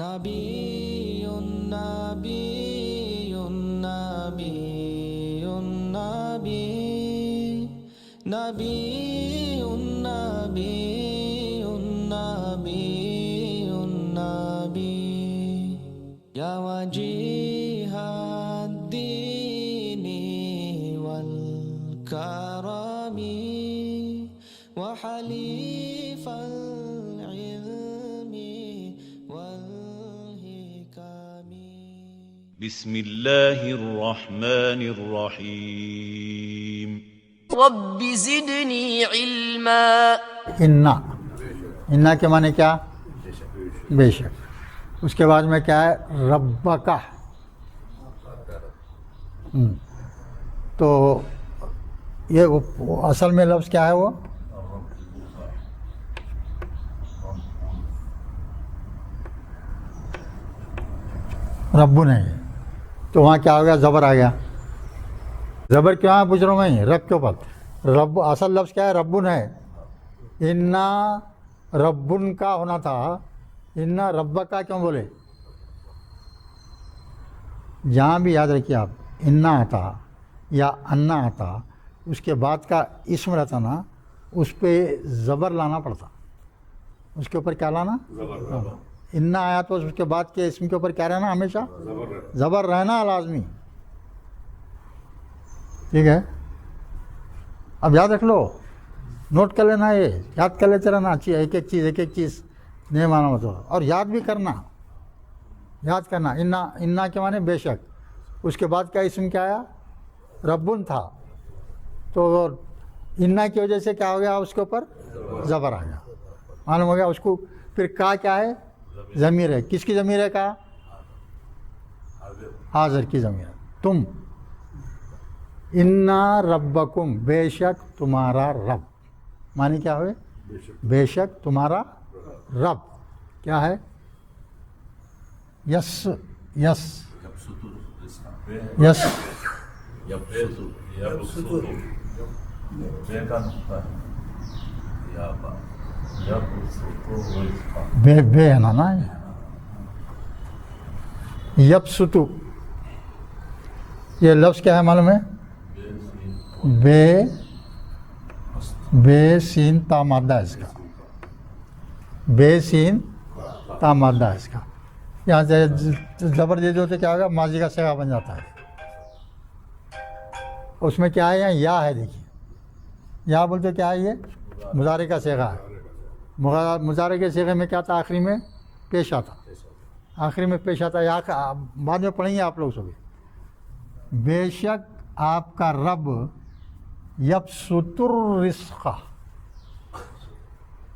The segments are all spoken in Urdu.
نبی نبی نبی نبی نبی نبی نبی نبی یا وجیہ الدین والکرم وحلیف العلم والحکم. بسم اللہ الرحمن الرحیم. رب زدنی علما. انا کے معنی کیا؟ بے شک. اس کے بعد میں کیا ہے؟ ربکا. تو یہ اصل میں لفظ کیا ہے؟ وہ ربن ہے. تو وہاں کیا ہو گیا؟ زبر آ گیا. زبر کیوں ہے پوچھ رہا ہوں میں؟ رب کے اوپر. رب اصل لفظ کیا ہے؟ ربن ہے. انا ربن کا ہونا تھا. انا رب کا کیوں بولے؟ جہاں بھی یاد رکھیے آپ، انا آتا یا انا آتا، اس کے بعد کا اسم رہتا نا، اس پہ زبر لانا پڑتا. اس کے اوپر کیا لانا؟ انا آیا تو اس کے بعد کے اسم کے اوپر کیا رہنا؟ ہمیشہ زبر رہنا لازمی. ٹھیک ہے، اب یاد رکھ لو، نوٹ کر لینا، یہ یاد کر لیتے رہنا. اچھی ایک ایک چیز نہیں مانا ہوتا، اور یاد بھی کرنا. یاد کرنا انا کے معنی بے شک. اس کے بعد کا اسم کیا آیا؟ ربن تھا. تو انا کی وجہ سے کیا ہو گیا؟ اس کے اوپر زبر آ گیا. معلوم ہو گیا اس کو. پھر کا کیا ہے؟ ضمیر ہے. کس کی ضمیر ہے؟ کا حاضر کی ضمیر ہے. تم. انا ربکم، بے شک تمہارا رب. معنی کیا ہوئے؟ بے شک تمہارا رب. کیا ہے؟ یس یس یس بے ہے نا یبسطو. یہ لفظ کیا ہے معلوم ہے؟ بے سین تا مادہ ہے اس کا. بے سین تا مادہ ہے اس کا. یہاں سے زبر دے دو تو کیا ہوگا؟ ماضی کا صیغہ بن جاتا ہے. اس میں کیا ہے؟ یہاں یا ہے. دیکھیے یا بولتے کیا ہے؟ یہ مضارع کا صیغہ ہے. مضارع کے صیغے میں کیا تھا؟ آخری میں پیش آتا. آخری میں پیش آتا. یا بعد میں پڑھیں گے آپ لوگ سبھی. بے شک آپ کا رب یبسط الرزق،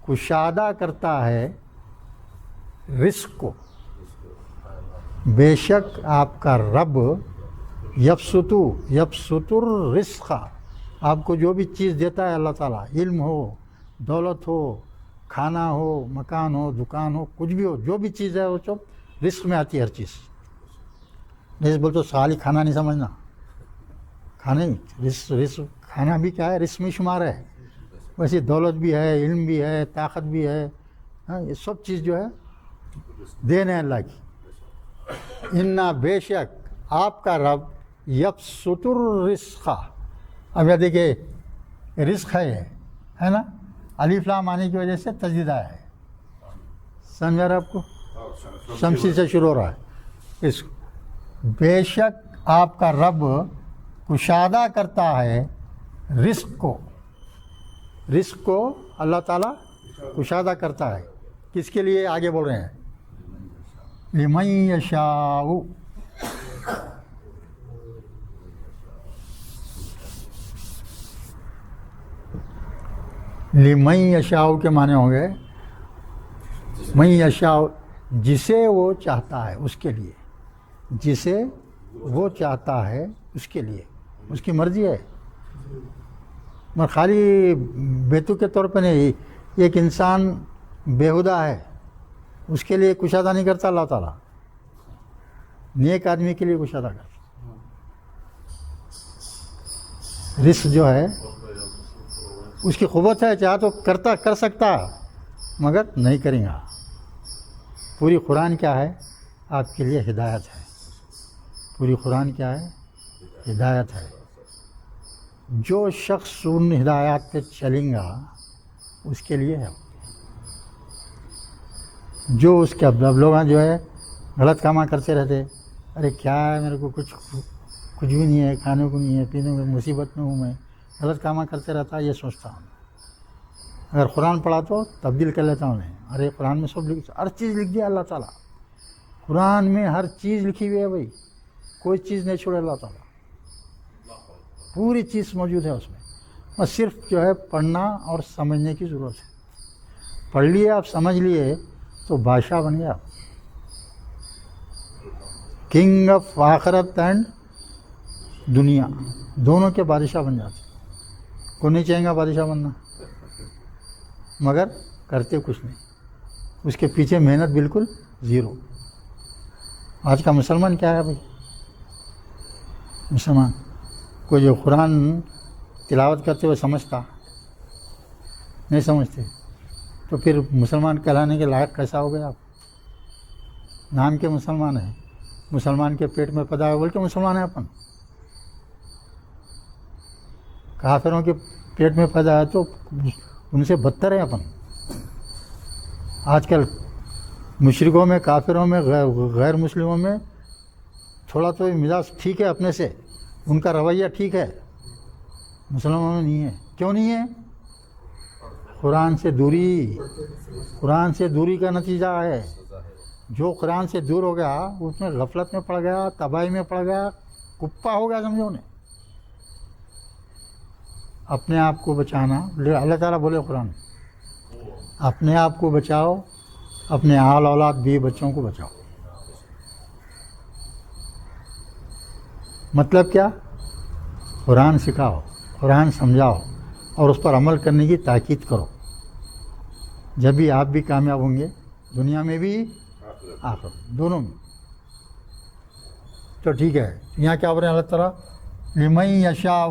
کشادہ کرتا ہے رزق کو. بے شک آپ کا رب یبسط الرزق، آپ کو جو بھی چیز دیتا ہے اللہ تعالیٰ، علم ہو، دولت ہو، کھانا ہو، مکان ہو، دکان ہو، کچھ بھی ہو، جو بھی چیز ہے وہ سب رزق میں آتی ہے. ہر چیز جیسے بولتے خالی کھانا نہیں سمجھنا. کھانا رزق کھانا بھی کیا ہے؟ رزق میں شمار ہے. ویسے دولت بھی ہے، علم بھی ہے، طاقت بھی ہے. یہ سب چیز جو ہے دین ہے اللہ کی. انا بے شک آپ کا رب یبسط الرزق. اب یہ دیکھیے رزق ہے نا، الف لام آنے کی وجہ سے تجدید آیا ہے. سمجھا رہا آپ کو؟ شمسی سے شروع ہو رہا ہے. اس بے شک آپ کا رب کشادہ کرتا ہے رزق کو. رزق کو اللہ تعالیٰ کشادہ کرتا ہے. کس کے لیے؟ آگے بول رہے ہیں لمن یشاء. لمن یشاء کے معنی ہوں گے من یشاء، جسے وہ چاہتا ہے اس کے لیے. جسے وہ چاہتا ہے اس کے لیے، اس کی مرضی ہے. مگر خالی بیتو کے طور پہ نہیں. ایک انسان بیہودہ ہے، اس کے لیے کشادہ نہیں کرتا اللہ تعالیٰ. نیک آدمی کے لیے کشادہ کرتا. رزق جو ہے اس کی قوت ہے، چاہے تو کر سکتا مگر نہیں کریں گا. پوری قرآن کیا ہے؟ آپ کے لیے ہدایت ہے. پوری قرآن کیا ہے؟ ہدایت ہے. جو شخص ان ہدایات پہ چلیں گا اس کے لیے ہے. جو اس کے اب لوگ جو ہے غلط کام کرتے رہتے، ارے کیا ہے میرے کو کچھ بھی نہیں ہے، کھانے کو نہیں ہے، پینے میں مصیبت میں ہوں، میں غلط کام کرتے رہتا، یہ سوچتا ہوں. اگر قرآن پڑھا تو تبدیل کر لیتا ہوں. ارے قرآن میں سب ہر چیز لکھ دیا اللہ تعالیٰ. قرآن میں ہر چیز لکھی ہوئی ہے بھائی، کوئی چیز نہیں چھوڑے اللہ تعالیٰ. پوری چیز موجود ہے اس میں. بس صرف جو ہے پڑھنا اور سمجھنے کی ضرورت ہے. پڑھ لیے آپ، سمجھ لیے تو بادشاہ بن گیا. کنگ آف آخرت اینڈ دنیا دونوں کے بادشاہ بن جاتے. کوئی نہیں چاہیں گا بادشاہ بننا، مگر کرتے کچھ نہیں. اس کے پیچھے محنت بالکل زیرو. آج کا مسلمان کیا ہے بھائی؟ مسلمان کوئی جو قرآن تلاوت کرتے ہوئے سمجھتا نہیں، سمجھتے تو پھر مسلمان کہلانے کے لائق کیسا ہو گیا آپ؟ نام کے مسلمان ہیں، مسلمان کے پیٹ میں پیدا ہے بول کے مسلمان ہیں اپن. کافروں کے پیٹ میں پیدا ہے تو ان سے بدتر ہے اپن. آج کل مشرکوں میں، کافروں میں، غیر مسلموں میں تھوڑا تو مزاج ٹھیک ہے اپنے سے، ان کا رویہ ٹھیک ہے. مسلمانوں میں نہیں ہے. کیوں نہیں ہے؟ قرآن سے دوری. قرآن سے دوری کا نتیجہ ہے. جو قرآن سے دور ہو گیا اس میں غفلت میں پڑ گیا، تباہی میں پڑ گیا، کپا ہو گیا سمجھو نے. اپنے آپ کو بچانا، اللہ تعالیٰ بولے قرآن، اپنے آپ کو بچاؤ، اپنے آل اولاد بھی بچوں کو بچاؤ. مطلب کیا؟ قرآن سکھاؤ، قرآن سمجھاؤ اور اس پر عمل کرنے کی تاکید کرو. جب بھی آپ بھی کامیاب ہوں گے، دنیا میں بھی آخرت دونوں میں. تو ٹھیک ہے، یہاں کیا بول رہے ہیں اللہ تعالیٰ؟ لمن یشاء،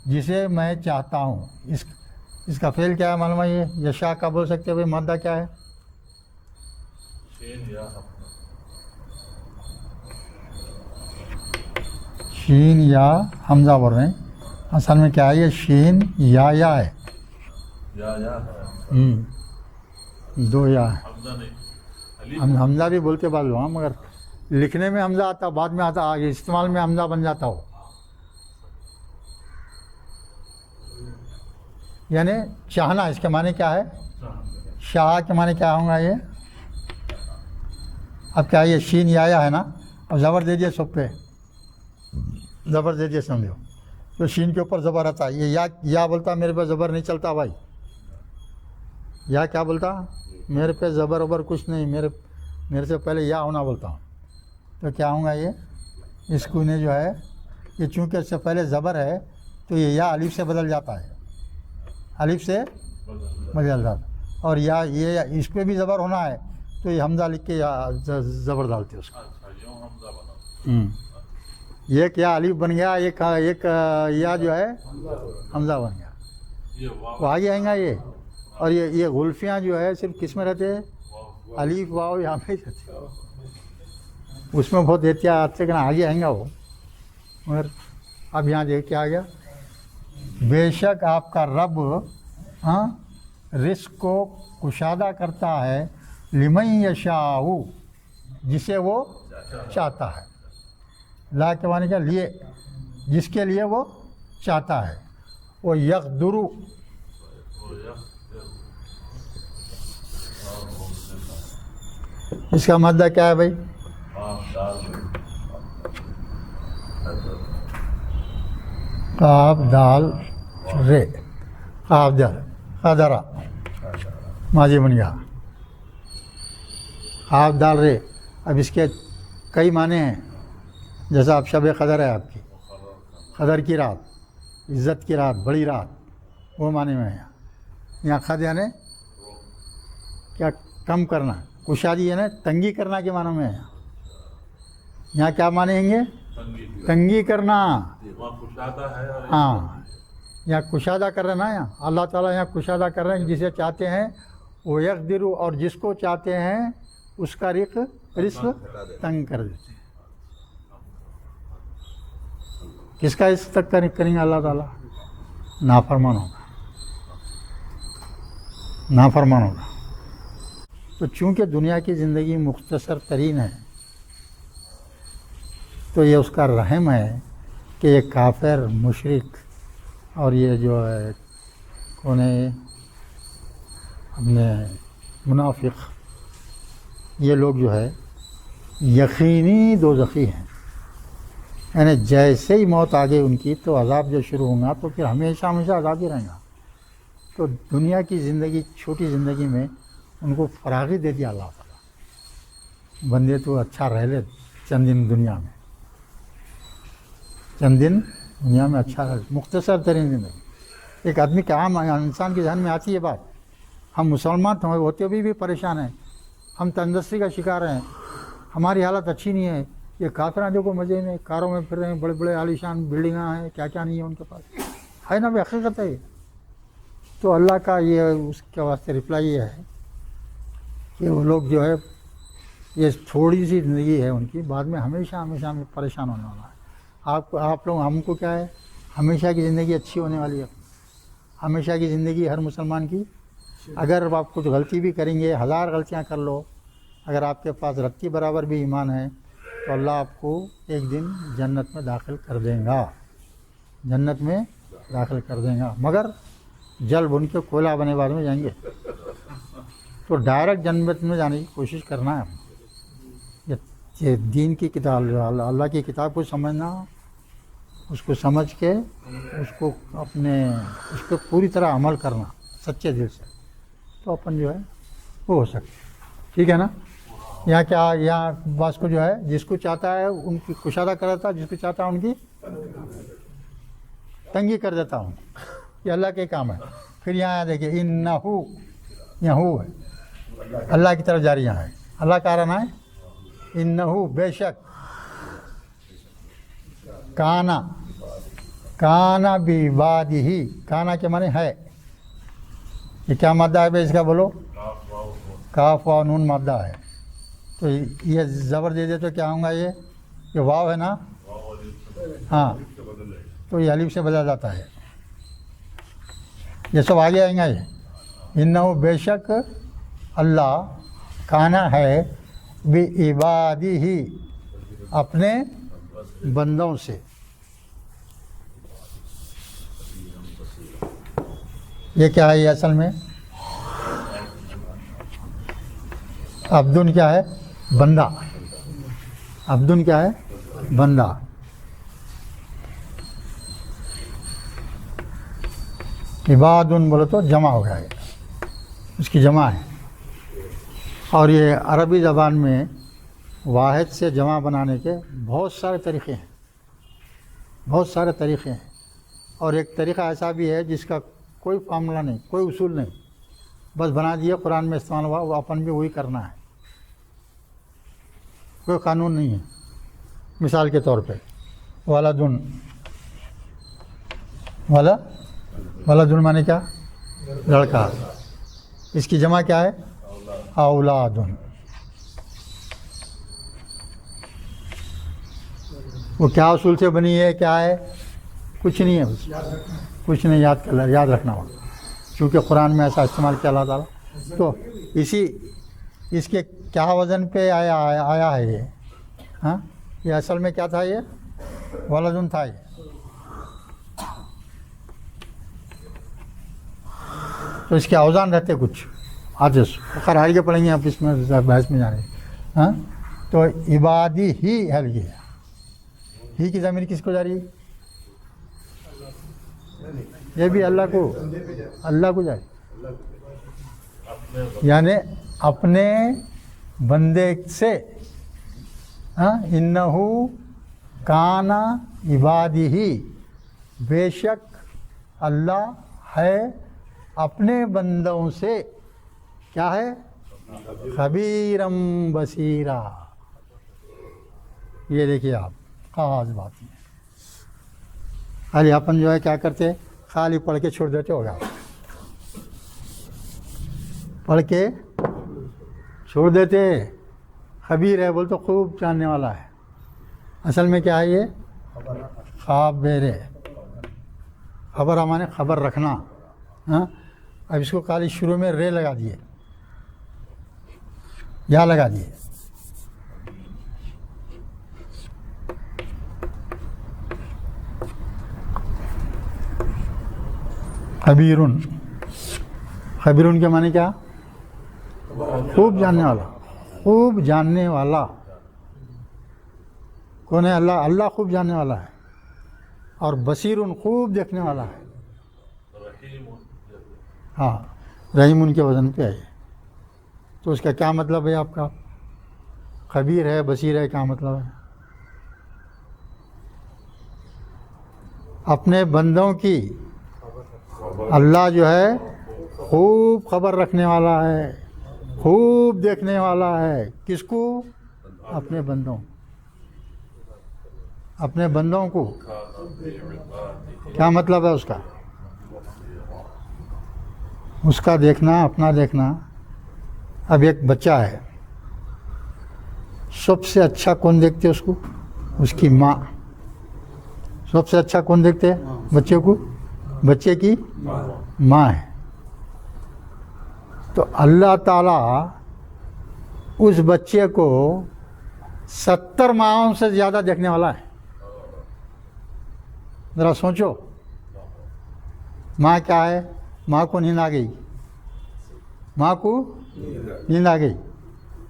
جسے میں چاہتا ہوں. اس کا فعل کیا ہے معلوم ہے؟ یہ یشاء کا بول سکتے ہوئے مادہ کیا ہے؟ شین یا حمزہ بول رہے ہیں. اصل میں کیا ہے؟ یہ شین یا ہے، دو یا ہے. حمزہ بھی بولتے بعض لوگ، مگر لکھنے میں حمزہ آتا، بعد میں آتا، آگے استعمال میں حمزہ بن جاتا ہو. یعنی چاہنا، اس کے معنی کیا ہے؟ شاہ کے معنی کیا ہوں گا یہ؟ اب کیا یہ شین یا ہے نا، اب زبر دے دیا سب پہ، زبر دے دیا سمجھو تو شین کے اوپر زبر آتا. یہ یا بولتا میرے پہ زبر نہیں چلتا بھائی. یا کیا بولتا؟ میرے پہ زبر وبر کچھ نہیں، میرے سے پہلے یا ہونا بولتا ہوں. تو کیا ہوں گا یہ؟ اس کو نے جو ہے یہ چونکہ اس سے پہلے زبر ہے تو یہ یا الف سے بدل جاتا ہے، الف سے بدل جاتا. اور یا یہ اس پہ بھی زبر ہونا ہے تو یہ حمزہ لکھ کے یا زبر ڈالتے اس کو. ایک یا الف بن گیا، ایک یا جو ہے حمزہ بن گیا. وہ آگے آئیں گا یہ. اور یہ غلفیاں جو ہے صرف کس میں رہتے ہیں؟ الف واو یہاں پہ رہتے. اس میں بہت احتیاط سے کہنا، آگے آئیں گا وہ. مگر اب یہاں دیکھ کے آ گیا، بے شک آپ کا رب رزق کو کشادہ کرتا ہے، لمن یشاء، جسے وہ چاہتا ہے. لا کے معنی کیا؟ لیے، جس کے لیے وہ چاہتا ہے. وہ یقدر، اس کا مادہ کیا ہے بھائی؟ قاف دال رے، قاف دال قدرا ماضی بن گیا. قاف دال رے. اب اس کے کئی معنی ہیں، جیسا اب شب قدر ہے آپ کی، قدر کی رات، عزت کی رات، بڑی رات، وہ معنی میں ہے. یہاں خد یعنی کیا؟ کم کرنا. کشادی یعنی تنگی کرنا کے معنی میں ہے. یہاں کیا معنی ہیں گے؟ تنگی کرنا. ہاں، یہاں کشادہ کر رہے ہیں نا. یہاں اللہ تعالیٰ یہاں کشادہ کر رہے ہیں، جسے چاہتے ہیں وہ یقدر، اور جس کو چاہتے ہیں اس کا رزق تنگ کر دیتے ہیں. کس کا رزق تک کریں گے اللہ تعالیٰ؟ نافرمان ہوگا. تو چونکہ دنیا کی زندگی مختصر ترین ہے تو یہ اس کا رحم ہے کہ یہ کافر مشرک اور یہ جو ہے کون ہے اپنے منافق، یہ لوگ جو ہے یقینی دوزخی ہیں. یعنی جیسے ہی موت آ گئی ان کی تو عذاب جو شروع ہوگا تو پھر ہمیشہ عذاب ہی رہے گا. تو دنیا کی زندگی، چھوٹی زندگی میں ان کو فراغی دے دیا اللہ تعالیٰ. بندے تو اچھا رہ لے چند دن دنیا میں اچھا رہ، مختصر ترین زندگی. ایک آدمی کے عام انسان کے ذہن میں آتی ہے بات، ہم مسلمان ہوتے ہوئے بھی پریشان ہیں، ہم تندرستی کا شکار ہیں، ہماری حالت اچھی نہیں ہے. یہ کافران جو کو مزے میں کاروں میں پھر رہے ہیں، بڑے بڑے عالیشان بلڈنگاں ہیں، کیا کیا نہیں ہے ان کے پاس، ہے نا. بھی حقیقت ہے. تو اللہ کا یہ اس کے واسطے رپلائی یہ ہے کہ وہ لوگ جو ہے یہ تھوڑی سی زندگی ہے ان کی، بعد میں ہمیشہ میں پریشان ہونے والا ہے. آپ لوگ ہم کو کیا ہے، ہمیشہ کی زندگی اچھی ہونے والی ہے. ہمیشہ کی زندگی ہر مسلمان کی، اگر آپ کچھ غلطی بھی کریں گے، 1000 غلطیاں کر لو، اگر آپ کے پاس رتی برابر بھی ایمان ہے تو اللہ آپ کو ایک دن جنت میں داخل کر دیں گا. مگر جل بن کے کوئلہ بنے بعد میں جائیں گے. تو ڈائریکٹ جنت میں جانے کی کوشش کرنا ہے. یہ دین کی کتاب، اللہ کی کتاب کو سمجھنا، اس کو سمجھ کے اس کو پوری طرح عمل کرنا سچے دل سے، تو اپن جو ہے وہ ہو سکتے. ٹھیک ہے نا. یہاں باس کو جو ہے جس کو چاہتا ہے ان کی کشادہ کر دیتا، جس کو چاہتا ہے ان کی تنگی کر دیتا ہوں. یہ اللہ کے کام ہے. پھر یہاں دیکھیے انہو، یہاں ہو ہے، اللہ کی طرف جاری یہاں ہے. اللہ کا رہنا ہے انہو، بے شک، کانا بعبادہ، کانا کے معنی ہے. یہ کیا مادہ ہے بھائی اس کا بولو؟ کاف واو نون مادہ ہے. تو یہ زبر دے دے تو کیا ہوں گا؟ یہ واو ہے نا، ہاں، تو یہ الف سے بدل جاتا ہے. یہ سب آگے آئیں گا. یہ انہو، بے شک اللہ، کانا ہے بعبادہ، اپنے بندوں سے. یہ کیا ہے؟ یہ اصل میں عبدن کیا ہے؟ بندہ. عبدن کیا ہے؟ بندہ. عبادن بولو تو جمع ہو گیا، اس کی جمع ہے. اور یہ عربی زبان میں واحد سے جمع بنانے کے بہت سارے طریقے ہیں. اور ایک طریقہ ایسا بھی ہے جس کا کوئی فارمولہ نہیں، کوئی اصول نہیں، بس بنا دیا، قرآن میں استعمال ہوا، وہ اپن بھی وہی کرنا ہے، کوئی قانون نہیں ہے. مثال کے طور پہ ولدن مانے کیا؟ لڑکا. اس کی جمع کیا ہے؟ اولادن. وہ کیا اصول سے بنی ہے؟ کیا ہے؟ کچھ نہیں ہے، کچھ نہیں. یاد رکھنا ہوگا، کیونکہ قرآن میں ایسا استعمال کیا اللہ تعالیٰ. تو اس کے کیا وزن پہ آیا ہے یہ؟ ہاں، یہ اصل میں کیا تھا؟ یہ ولدن تھا. یہ تو اس کے اوزان رہتے کچھ آج خیر آگے پڑھیں گے، آپ اس میں بحث میں جانے. ہاں، تو عبادی ہی ہے. ہی کی ضمیر کس کو جاری ہے؟ یہ بھی اللہ کو جاری، یعنی اپنے بندے سے. انہو کانا عبادہ، بے شک اللہ ہے اپنے بندوں سے کیا ہے؟ خبیرم بصیرا. یہ دیکھیے آپ، خاص بات ہے. خالی اپن جو ہے کیا کرتے، خالی پڑھ کے چھوڑ دیتے ہوگا، پڑھ کے چھوڑ دیتے، خبیر ہے بول تو خوب جاننے والا ہے. اصل میں کیا ہے یہ؟ خابر ہے. خبر ہمارے خبر رکھنا. ہاں اب اس کو خالی شروع میں رے لگا دیے یا لگا دیے. خبیرن. خبیرن کے معنی کیا؟ خوب جاننے والا. خوب جاننے والا کون ہے؟ اللہ. اللہ خوب جاننے والا ہے. اور بصیرن خوب دیکھنے والا ہے. ہاں رحیم ان کے وزن پہ ہے. تو اس کا کیا مطلب ہے آپ کا؟ خبیر ہے بصیر ہے، کیا مطلب ہے؟ اپنے بندوں کی اللہ جو ہے خوب خبر رکھنے والا ہے، خوب دیکھنے والا ہے. کس کو؟ اپنے بندوں. اپنے بندوں کو کیا مطلب ہے اس کا؟ اس کا دیکھنا، اپنا دیکھنا. اب ایک بچہ ہے، سب سے اچھا کون دیکھتے اس کو؟ اس کی ماں. سب سے اچھا کون دیکھتے بچے کو؟ بچے کی ماں ہے. تو اللہ تعالیٰ اس بچے کو 70 ماہوں سے زیادہ دیکھنے والا ہے. ذرا سوچو. ماں کیا ہے؟ ماں کو نیند آ گئی، ماں کو نیند آ گئی.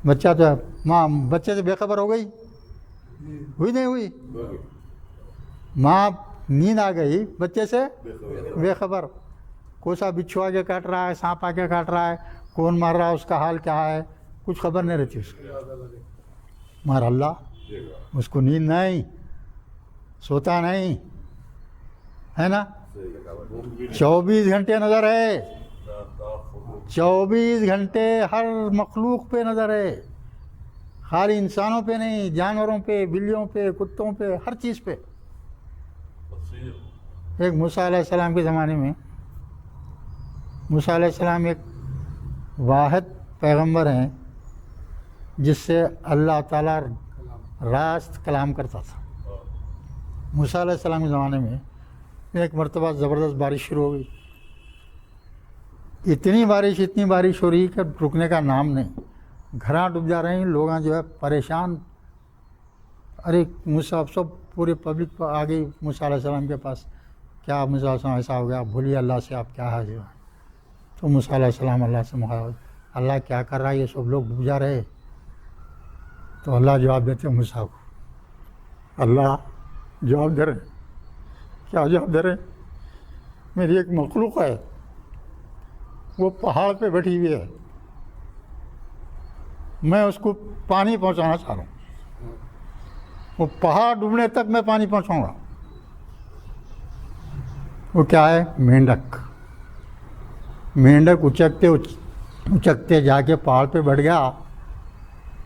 بچہ تو ماں بچے سے بے خبر ہو گئی؟ ہوئی نہیں ہوئی؟ ماں نیند آ گئی، بچے سے بے خبر. کوسا بچھو آگے کاٹ رہا ہے، سانپ آگے کاٹ رہا ہے، کون مار رہا ہے، اس کا حال کیا ہے، کچھ خبر نہیں رہتی اس کو. مگر اللہ اس کو نیند نہیں، سوتا نہیں ہے نا. 24 گھنٹے نظر ہے. 24 گھنٹے ہر مخلوق پہ نظر ہے. خالی انسانوں پہ نہیں، جانوروں پہ، بلیوں پہ، کتوں پہ، ہر چیز پہ. ایک موسیٰ علیہ السلام کے زمانے میں، موسیٰ علیہ السلام ایک واحد پیغمبر ہیں جس سے اللہ تعالیٰ راست کلام کرتا تھا. موسیٰ علیہ السلام کے زمانے میں ایک مرتبہ زبردست بارش شروع ہو گئی. اتنی بارش ہو رہی کہ رکنے کا نام نہیں. گھراں ڈوب جا رہے ہیں لوگ، جو ہے پریشان. ارے موسیٰ سب پورے پبلک آ گئی موسیٰ علیہ السلام کے پاس. کیا موسیٰ علیہ السلام ایسا ہو گیا، بھولیے اللہ سے، آپ کیا ہے جو ہے. تو موسیٰ علیہ السلام اللہ سے مخاطب، اللہ کیا کر رہا ہے، یہ سب لوگ ڈوب جا رہے. تو اللہ جواب دیتے موسیٰ کو. اللہ جواب دے رہے. کیا جواب دے رہے؟ میری ایک مخلوق ہے، وہ پہاڑ پہ بیٹھی ہوئی ہے، میں اس کو پانی پہنچانا چاہ رہا ہوں. وہ پہاڑ ڈوبنے تک میں پانی پہنچاؤں گا. وہ کیا ہے؟ مینڈک. مینڈک اچکتے جا کے پہاڑ پہ بیٹھ گیا،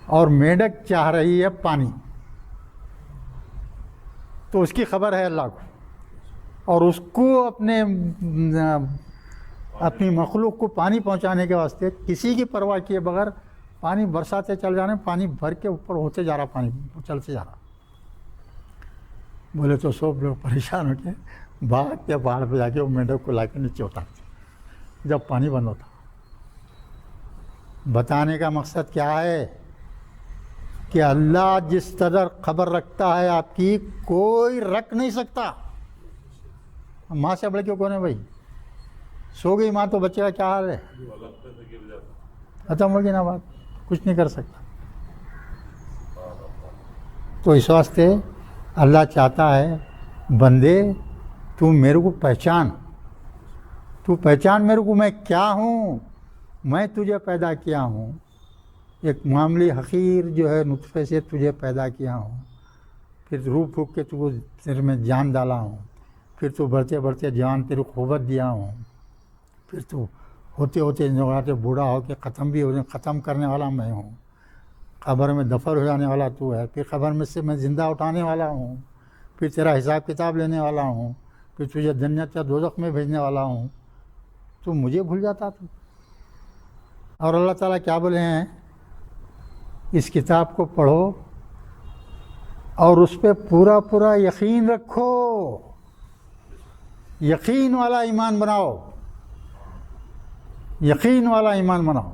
اور مینڈک چاہ رہی ہے پانی. تو اس کی خبر ہے اللہ کو، اور اس کو اپنی مخلوق کو پانی پہنچانے کے واسطے کسی کی پرواہ کیے بغیر پانی برساتے چل جا رہے ہیں. پانی بھر کے اوپر ہوتے جا رہا، پانی چلتے جا رہا. بولے تو سب لوگ پریشان ہو کے بھاگ کے پہاڑ پہ جا کے وہ مینڈک کو لا کے نیچے اتارتے جب پانی بند ہوتا. بتانے کا مقصد کیا ہے کہ اللہ جس قدر خبر رکھتا ہے آپ کی، کوئی رکھ نہیں سکتا. ماں سے بڑھ کے کون ہے بھائی؟ سو گئی ماں تو بچے کا کیا حال ہے؟ ختم ہوگی نا بات، کچھ نہیں کر سکتا. تو اس واسطے اللہ چاہتا ہے بندے تو میرے کو پہچان، تو پہچان میرے کو میں کیا ہوں. میں تجھے پیدا کیا ہوں، ایک معمولی حقیر جو ہے نطفے سے تجھے پیدا کیا ہوں، پھر روح پھونک کے تو تیرے میں جان ڈالا ہوں، پھر تو بڑھتے بڑھتے جوان تیرے کو قوت دیا ہوں، پھر تو ہوتے ہوتے نوغاتے بوڑھا ہو کے ختم کرنے والا میں ہوں. قبر میں دفن ہو جانے والا تو ہے، پھر قبر میں سے میں زندہ اٹھانے والا ہوں، پھر تیرا حساب کتاب لینے والا ہوں، پھر تجھے جنت یا دوزخ میں بھیجنے والا ہوں. تو مجھے بھول جاتا تو. اور اللہ تعالیٰ کیا بولے ہیں اس کتاب کو پڑھو اور اس پہ پورا پورا یقین رکھو، یقین والا ایمان بناؤ، یقین والا ایمان بناؤ۔